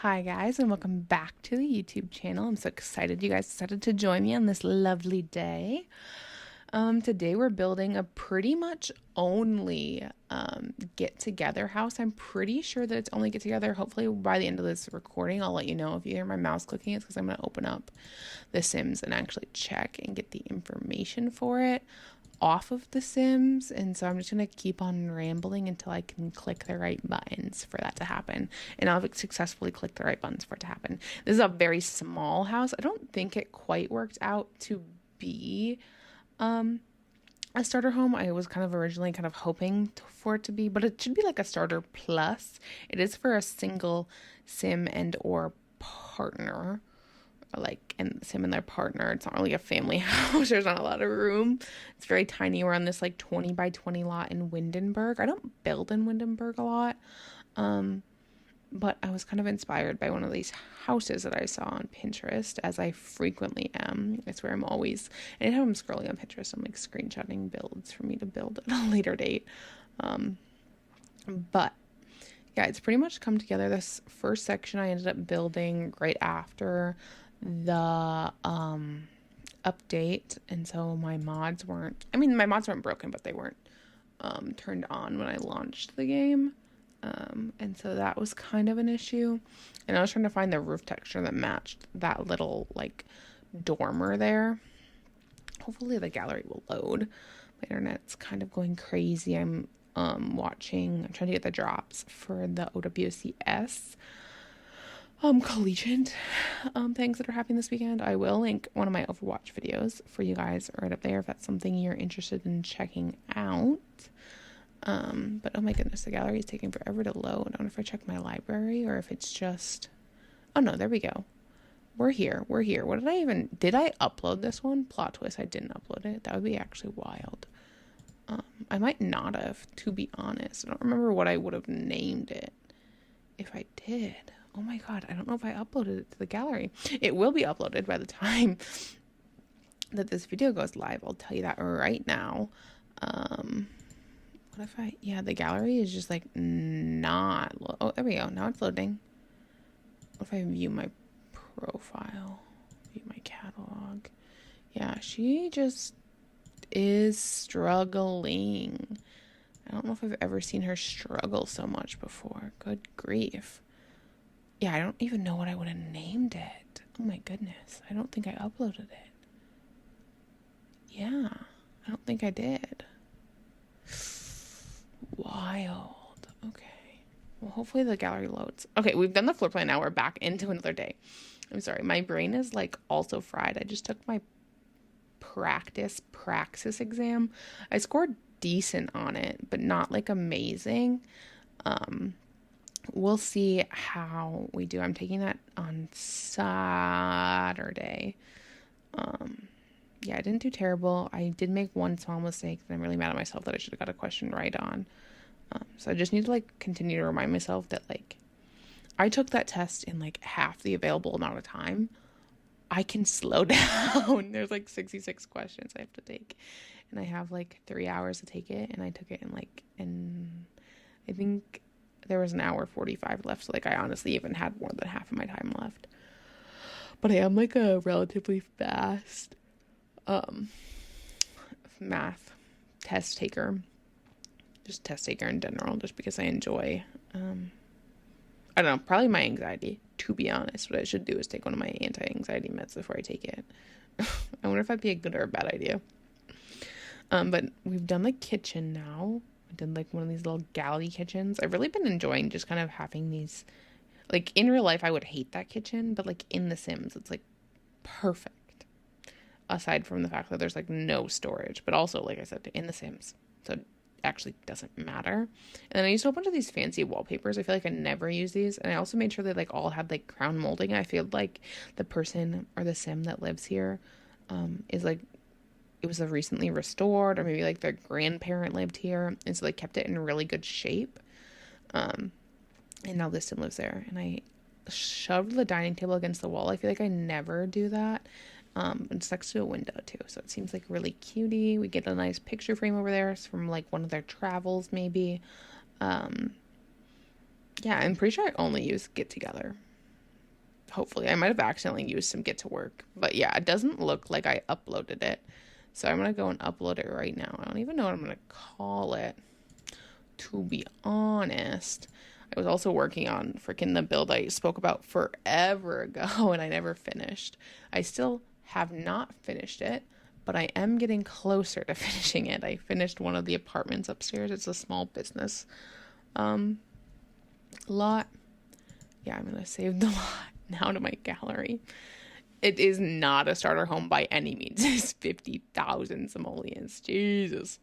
Hi guys, and welcome back to the YouTube channel. I'm so excited you guys decided to join me on this lovely day. Today we're building a pretty much only get-together house. I'm pretty sure that it's only get-together. Hopefully by the end of this recording, I'll let you know. If you hear my mouse clicking, it's because I'm going to open up The Sims and actually check and get the information for it off of The Sims, and so I'm just gonna keep on rambling until I can click the right buttons for that to happen, and I'll successfully click the right buttons for it to happen. This is a very small house. I don't think it quite worked out to be a starter home. I was kind of originally kind of hoping for it to be, but it should be like a starter plus. It is for a single sim and or partner, like, and Sim and their partner. It's not really a family house. There's not a lot of room. It's very tiny. We're on this like 20 by 20 lot in Windenburg. I don't build in Windenburg a lot, but I was kind of inspired by one of these houses that I saw on Pinterest, as I frequently am. It's where I'm always, anytime I'm scrolling on Pinterest, I'm like screenshotting builds for me to build at a later date. But yeah, it's pretty much come together. This first section I ended up building right after the update, and so my mods weren't broken, but they weren't turned on when I launched the game, and so that was kind of an issue. And I was trying to find the roof texture that matched that little like dormer there. Hopefully the gallery will load. My internet's kind of going crazy. I'm trying to get the drops for the OWCS collegiate things that are happening this weekend. I will link one of my Overwatch videos for you guys right up there if that's something you're interested in checking out. But oh my goodness, the gallery is taking forever to load. I don't know if I check my library or if it's just, oh no, there we go. We're here. What did I upload this one? Plot twist, I didn't upload it. That would be actually wild. I might not have, to be honest. I don't remember what I would have named it if I did. Oh my god, I don't know if I uploaded it to the gallery. It will be uploaded by the time that this video goes live. I'll tell you that right now. What if the gallery is just like not, oh, there we go. Now it's loading. What if I view my profile? View my catalog. Yeah, she just is struggling. I don't know if I've ever seen her struggle so much before. Good grief. Yeah, I don't even know what I would have named it. Oh my goodness. I don't think I uploaded it. Yeah, I don't think I did. Wild. Okay. Well, hopefully the gallery loads. Okay, we've done the floor plan. Now we're back into another day. I'm sorry. My brain is like also fried. I just took my praxis exam. I scored decent on it, but not like amazing. We'll see how we do. I'm taking that on Saturday. Yeah, I didn't do terrible. I did make one small mistake that I'm really mad at myself that I should have got a question right on. So I just need to like continue to remind myself that like I took that test in like half the available amount of time. I can slow down. There's like 66 questions I have to take, and I have like 3 hours to take it, and I took it in I think there was an hour 45 left, so like I honestly even had more than half of my time left. But I am like a relatively fast math test taker, just test taker in general, just because I enjoy I don't know, probably my anxiety, to be honest. What I should do is take one of my anti-anxiety meds before I take it. I wonder if that'd be a good or a bad idea. But we've done the kitchen now. I did like one of these little galley kitchens. I've really been enjoying just kind of having these, like in real life I would hate that kitchen, but like in The Sims it's like perfect. Aside from the fact that there's like no storage, but also like I said, in The Sims, so it actually doesn't matter. And then I used a whole bunch of these fancy wallpapers. I feel like I never use these, and I also made sure they like all had like crown molding. I feel like the person or the sim that lives here is like, it was a recently restored, or maybe like their grandparent lived here, and so they kept it in really good shape. And now this sim lives there, and I shoved the dining table against the wall. I feel like I never do that. It's next to a window too, so it seems like really cutie. We get a nice picture frame over there. It's from like one of their travels maybe. Yeah, I'm pretty sure I only use Get Together. Hopefully. I might have accidentally used some Get to Work. But yeah, it doesn't look like I uploaded it. So I'm going to go and upload it right now. I don't even know what I'm going to call it, to be honest. I was also working on freaking the build I spoke about forever ago, and I never finished. I still have not finished it, but I am getting closer to finishing it. I finished one of the apartments upstairs. It's a small business lot. Yeah, I'm going to save the lot now to my gallery. It is not a starter home by any means. It's 50,000 simoleons. Jesus.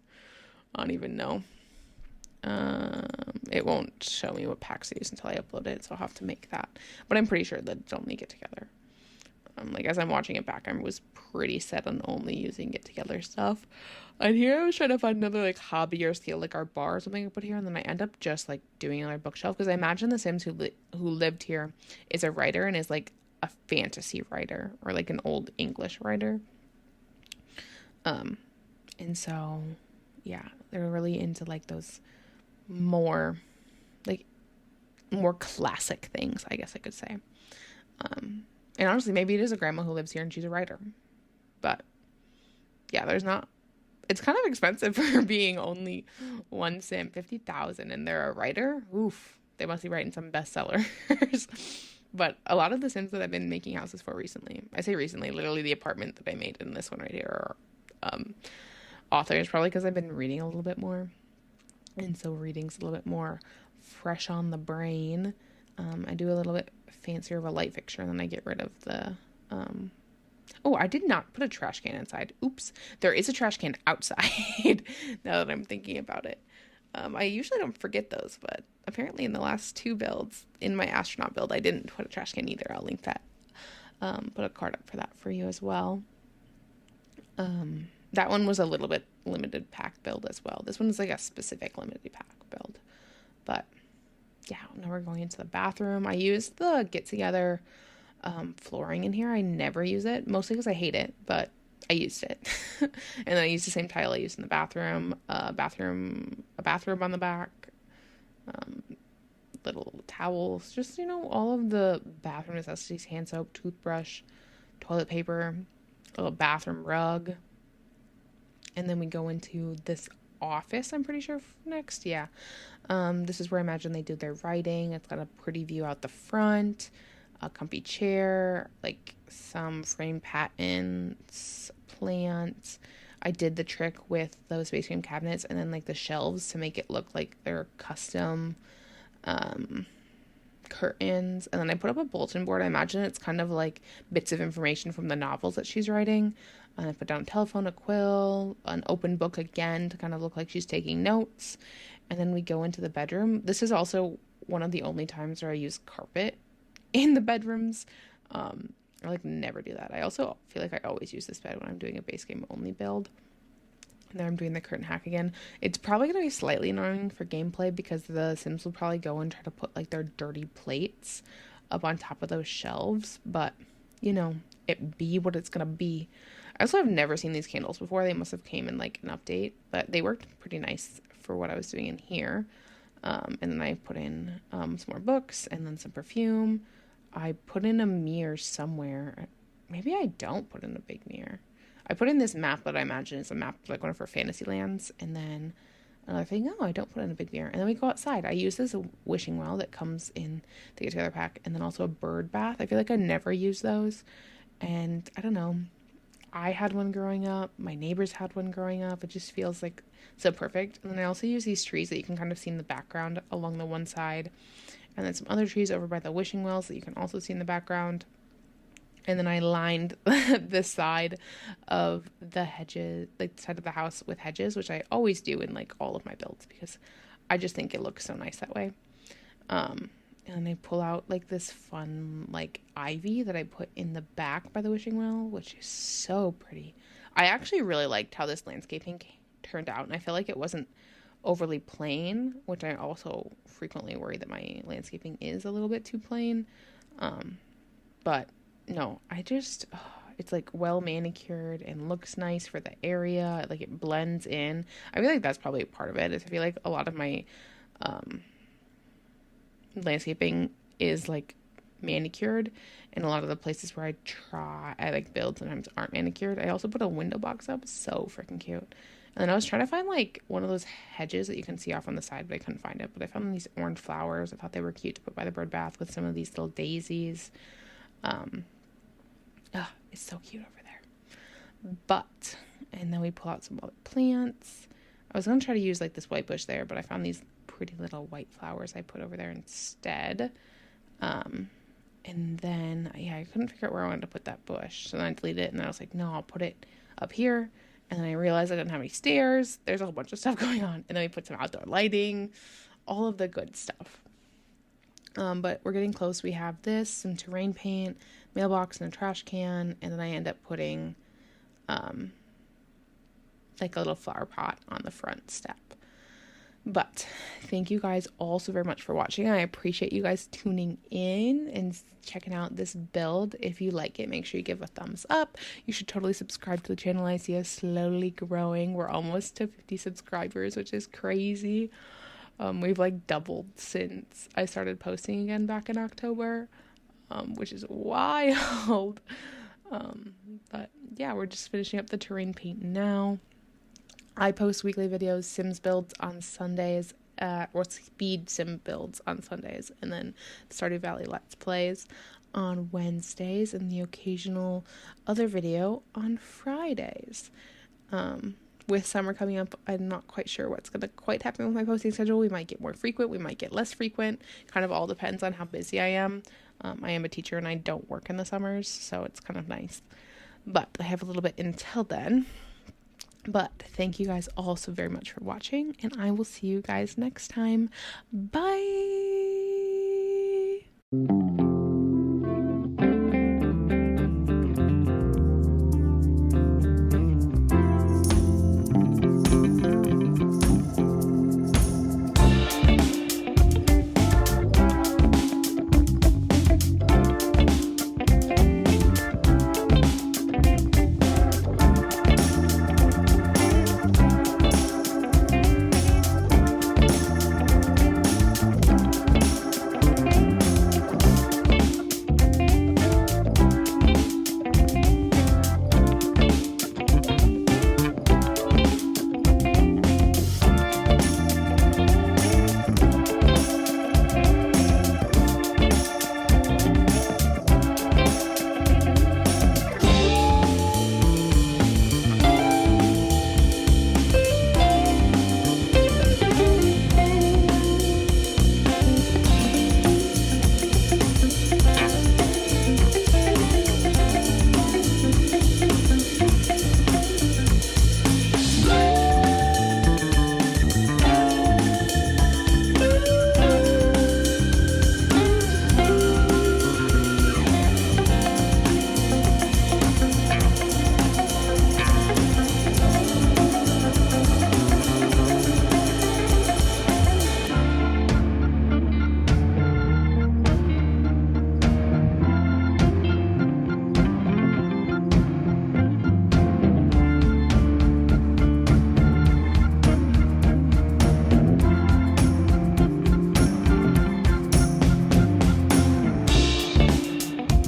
I don't even know. It won't show me what packs I use until I upload it, so I'll have to make that. But I'm pretty sure that it's only Get Together. Like, as I'm watching it back, I was pretty set on only using Get Together stuff. And here I was trying to find another, like, hobby or skill, like our bar or something I put here, and then I end up just, like, doing another bookshelf, because I imagine the Sims who lived here is a writer and is, like, a fantasy writer, or, like, an old English writer. And so, yeah, they're really into, like, those more classic things, I guess I could say. And honestly, maybe it is a grandma who lives here and she's a writer. But yeah, it's kind of expensive for being only one sim, 50,000, and they're a writer. Oof, they must be writing some bestsellers. But a lot of the sims that I've been making houses for recently, I say recently, literally the apartment that I made in this one right here, are authors, probably because I've been reading a little bit more. And so reading's a little bit more fresh on the brain. I do a little bit fancier of a light fixture, and then I get rid of the, oh, I did not put a trash can inside. Oops. There is a trash can outside now that I'm thinking about it. I usually don't forget those, but apparently in the last 2 builds, in my astronaut build, I didn't put a trash can either. I'll link that. Put a card up for that for you as well. That one was a little bit limited pack build as well. This one is like a specific limited pack build. But yeah, now we're going into the bathroom. I used the Get Together flooring in here. I never use it, mostly because I hate it, but I used it. And then I used the same tile I used in the bathroom, a bathroom on the back, little towels, just, all of the bathroom necessities, hand soap, toothbrush, toilet paper, a little bathroom rug. And then we go into this office, I'm pretty sure, next. Yeah. This is where I imagine they do their writing. It's got a pretty view out the front, a comfy chair, like some frame patents, plants. I did the trick with those Space Cream cabinets and then like the shelves to make it look like they're custom curtains. And then I put up a bulletin board. I imagine it's kind of like bits of information from the novels that she's writing. And I put down a telephone, a quill, an open book again to kind of look like she's taking notes. And then we go into the bedroom. This is also one of the only times where I use carpet in the bedrooms. I like never do that. I also feel like I always use this bed when I'm doing a base game only build. And then I'm doing the curtain hack again. It's probably going to be slightly annoying for gameplay because the Sims will probably go and try to put like their dirty plates up on top of those shelves. But, it be what it's going to be. I also have never seen these candles before. They must have came in like an update, but they worked pretty nice for what I was doing in here. And then I put in some more books and then some perfume. I put in a mirror somewhere. Maybe I don't put in a big mirror. I put in this map that I imagine is a map like one of her fantasy lands. And then another thing, no, I don't put in a big mirror. And then we go outside. I use this wishing well that comes in the Get Together pack. And then also a bird bath. I feel like I never use those. And I don't know. I had one growing up. My neighbors had one growing up. It just feels like so perfect. And then I also use these trees that you can kind of see in the background along the one side. And then some other trees over by the wishing wells that you can also see in the background. And then I lined the side of the hedges, like the side of the house with hedges, which I always do in like all of my builds because I just think it looks so nice that way. And I pull out like this fun like ivy that I put in the back by the wishing well, which is so pretty. I actually really liked how this landscaping turned out, and I feel like it wasn't overly plain, which I also frequently worry that my landscaping is a little bit too plain. But no, it's like well manicured and looks nice for the area. Like it blends in. I feel like that's probably part of it. Is I feel like a lot of my landscaping is like manicured, and a lot of the places where I like build sometimes aren't manicured. I also put a window box up, so freaking cute. And then I was trying to find like one of those hedges that you can see off on the side, but I couldn't find it. But I found these orange flowers. I thought they were cute to put by the bird bath with some of these little daisies. It's so cute over there. But, and then we pull out some other plants. I was going to try to use like this white bush there, but I found these pretty little white flowers I put over there instead. And then, I couldn't figure out where I wanted to put that bush. So then I deleted it, and then I was like, no, I'll put it up here. And then I realized I didn't have any stairs. There's a whole bunch of stuff going on. And then we put some outdoor lighting, all of the good stuff. But we're getting close. We have this, some terrain paint, mailbox, and a trash can. And then I end up putting like a little flower pot on the front step. But thank you guys all so very much for watching. I appreciate you guys tuning in and checking out this build. If you like it, make sure you give a thumbs up. You should totally subscribe to the channel. I see us slowly growing. We're almost to 50 subscribers, which is crazy. We've like doubled since I started posting again back in October, which is wild. But yeah, we're just finishing up the terrain paint now. I post weekly videos, Sims builds on Sundays, or speed sim builds on Sundays, and then Stardew Valley Let's Plays on Wednesdays, and the occasional other video on Fridays. With summer coming up, I'm not quite sure what's going to quite happen with my posting schedule. We might get more frequent, we might get less frequent. Kind of all depends on how busy I am. I am a teacher and I don't work in the summers, so it's kind of nice. But I have a little bit until then. But thank you guys all so very much for watching, and I will see you guys next time. Bye!